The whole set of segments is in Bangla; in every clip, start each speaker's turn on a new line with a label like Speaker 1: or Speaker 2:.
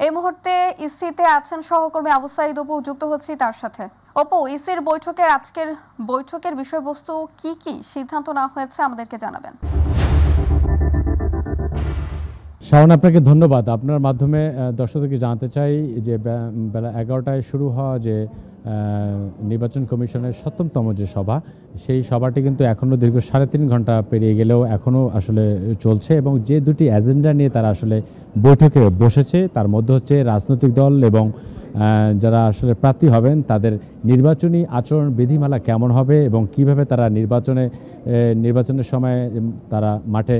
Speaker 1: এই মুহূর্তে ইসিতে আছেন সহকর্মী আবু সাঈদ অপু, যুক্ত হচ্ছি তার সাথে। অপু, ইসির আজকের বৈঠকের বিষয়বস্তু কি কি সিদ্ধান্ত নেওয়া হয়েছে আমাদেরকে জানাবেন।
Speaker 2: শাওন, আপনাকে ধন্যবাদ। আপনার মাধ্যমে দর্শকদেরকে জানাতে চাই যে বেলা 11টায় শুরু হওয়া যে নির্বাচন কমিশনের ৭ম যে সভা, সেই সভাটি কিন্তু এখনও দীর্ঘ 3.5 ঘন্টা পেরিয়ে গেলেও এখনও আসলে চলছে এবং যে দুটি এজেন্ডা নিয়ে তারা আসলে বৈঠকে বসেছে তার মধ্যে হচ্ছে রাজনৈতিক দল এবং যারা আসলে প্রার্থী হবেন তাদের নির্বাচনী আচরণ বিধিমালা কেমন হবে এবং কিভাবে তারা নির্বাচনের সময় তারা মাঠে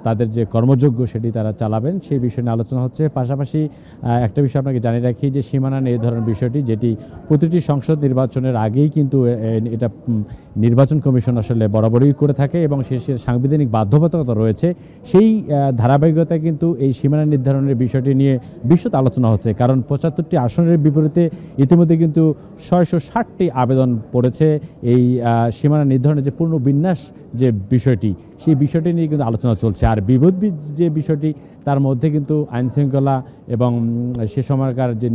Speaker 2: তাদের যে কর্মযোগ্য সেটি তারা চালাবেন সেই বিষয় নিয়ে আলোচনা হচ্ছে। পাশাপাশি একটা বিষয় আপনাকে জানিয়ে রাখি যে সীমানা নির্ধারণ বিষয়টি, যেটি প্রতিটি সংসদ নির্বাচনের আগেই কিন্তু এটা নির্বাচন কমিশন আসলে বরাবরই করে থাকে এবং শেষের সাংবিধানিক বাধ্যবাধকতা রয়েছে, সেই ধারাবাহিকতায় কিন্তু এই সীমানা নির্ধারণের বিষয়টি নিয়ে বিশদ আলোচনা হচ্ছে। কারণ 75টি আসনের বিপরীতে ইতিমধ্যে কিন্তু 660টি আবেদন পড়েছে এই সীমানা নির্ধারণের যে পূর্ণ বিন্যাস যে বিষয়টি, সেই বিষয়টি নিয়ে কিন্তু আলোচনা চলছে। আর বিবাদ যে বিষয়টি, তার মধ্যে কিন্তু আইনশৃঙ্খলা এবং সে সময়কার যে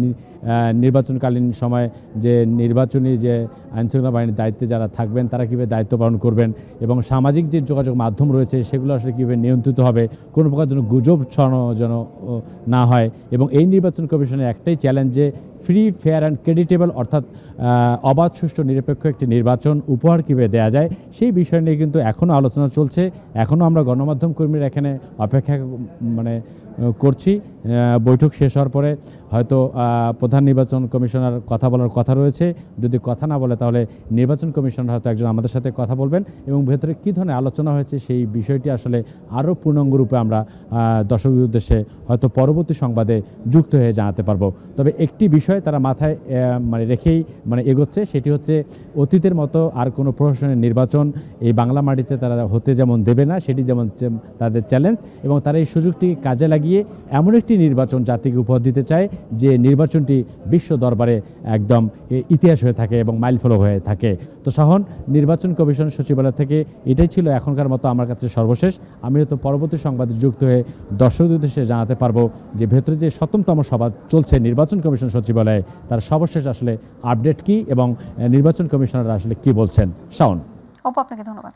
Speaker 2: নির্বাচনকালীন সময় যে নির্বাচনী যে আইনশৃঙ্খলা বাহিনীর দায়িত্বে যারা থাকবেন তারা কীভাবে দায়িত্ব পালন করবেন এবং সামাজিক যে যোগাযোগ মাধ্যম রয়েছে সেগুলো আসলে কীভাবে নিয়ন্ত্রিত হবে, কোনো প্রকার যেন গুজব ছড়ানো যেন না হয়। এবং এই নির্বাচন কমিশনের একটাই চ্যালেঞ্জ যে ফ্রি, ফেয়ার অ্যান্ড ক্রেডিটেবল, অর্থাৎ অবাধ, সুষ্ঠু, নিরপেক্ষ একটি নির্বাচন উপহার কীভাবে দেওয়া যায় সেই বিষয় নিয়ে কিন্তু এখনও আলোচনা চলছে। এখনও আমরা গণমাধ্যম কর্মীরা এখানে অপেক্ষা করছি। বৈঠক শেষ হওয়ার পরে হয়তো প্রধান নির্বাচন কমিশনার কথা বলার কথা রয়েছে। যদি কথা না বলে তাহলে নির্বাচন কমিশনার হয়তো একজন আমাদের সাথে কথা বলবেন এবং ভেতরে কী ধরনের আলোচনা হয়েছে সেই বিষয়টি আসলে আরও পূর্ণাঙ্গ রূপে আমরা দর্শকদের উদ্দেশ্যে হয়তো পরবর্তী সংবাদে যুক্ত হয়ে জানাতে পারবো। তবে একটি বিষয় তারা মাথায় রেখেই এগোচ্ছে, সেটি হচ্ছে অতীতের মতো আর কোনো প্রশাসনের নির্বাচন এই বাংলা মাটিতে তারা হতে যেমন দেবে না, সেটি যেমন তাদের চ্যালেঞ্জ, এবং তারা এই সুযোগটি কাজে লাগিয়ে এমন একটি নির্বাচন জাতিকে উপহার দিতে চায় যে নির্বাচনটি বিশ্ব দরবারে একদম ইতিহাস হয়ে থাকে এবং মাইলফলক হয়ে থাকে। তো শাহন, নির্বাচন কমিশন সচিবালয় থেকে এটাই ছিল এখনকার মতো আমার কাছে সর্বশেষ। আমি হয়তো পরবর্তী সংবাদে যুক্ত হয়ে দর্শকদের উদ্দেশ্যে জানাতে পারবো যে ভেতরে যে 7তম সভা চলছে নির্বাচন কমিশন সচিবালয়ে, তার সর্বশেষ আসলে আপডেট কি এবং নির্বাচন কমিশনাররা আসলে কি বলছেন। শাওন।
Speaker 1: অপু, আপনাকে ধন্যবাদ।